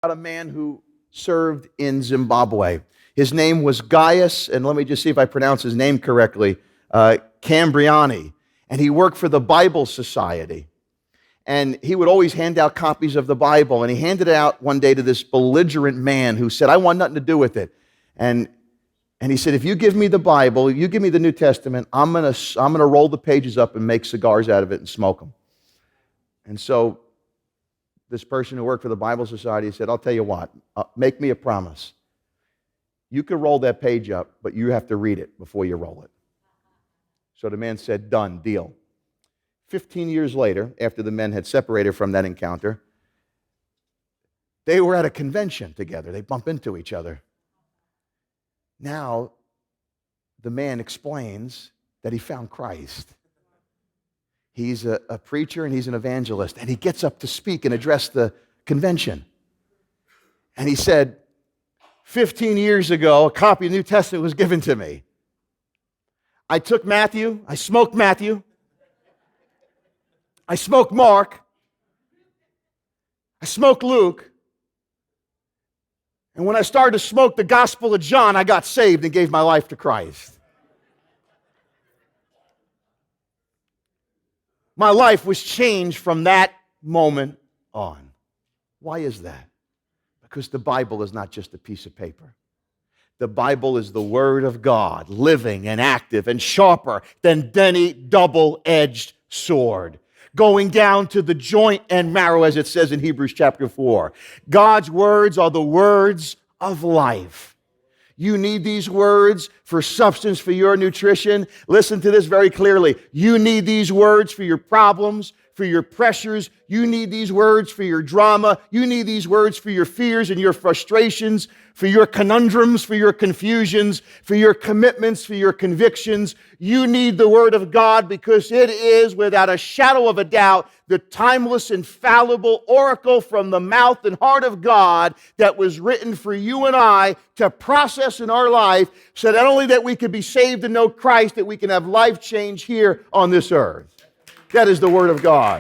about a man who served in Zimbabwe. His name was Gaius, and let me just see if I pronounce his name correctly, Cambriani. And he worked for the Bible Society. And he would always hand out copies of the Bible. And he handed it out one day to this belligerent man who said, I want nothing to do with it. And he said, if you give me the Bible, you give me the New Testament, I'm gonna roll the pages up and make cigars out of it and smoke them. And so this person who worked for the Bible Society said, I'll tell you what, make me a promise. You can roll that page up, but you have to read it before you roll it. So the man said, done, deal. 15 years later, after the men had separated from that encounter, they were at a convention together. They bump into each other. Now, the man explains that he found Christ. He's a preacher and he's an evangelist, and he gets up to speak and address the convention. And he said, 15 years ago, a copy of the New Testament was given to me. I took Matthew, I smoked Matthew, I smoked Mark, I smoked Luke, and when I started to smoke the Gospel of John, I got saved and gave my life to Christ. My life was changed from that moment on. Why is that? Because the Bible is not just a piece of paper. The Bible is the Word of God, living and active and sharper than any double-edged sword, going down to the joint and marrow, as it says in Hebrews chapter 4. God's words are the words of life. You need these words for substance, for your nutrition. Listen to this very clearly. You need these words for your problems, for your pressures. You need these words for your drama. You need these words for your fears and your frustrations, for your conundrums, for your confusions, for your commitments, for your convictions. You need the Word of God because it is, without a shadow of a doubt, the timeless, infallible oracle from the mouth and heart of God that was written for you and I to process in our life so not only that we could be saved and know Christ, that we can have life change here on this earth. That is the Word of God.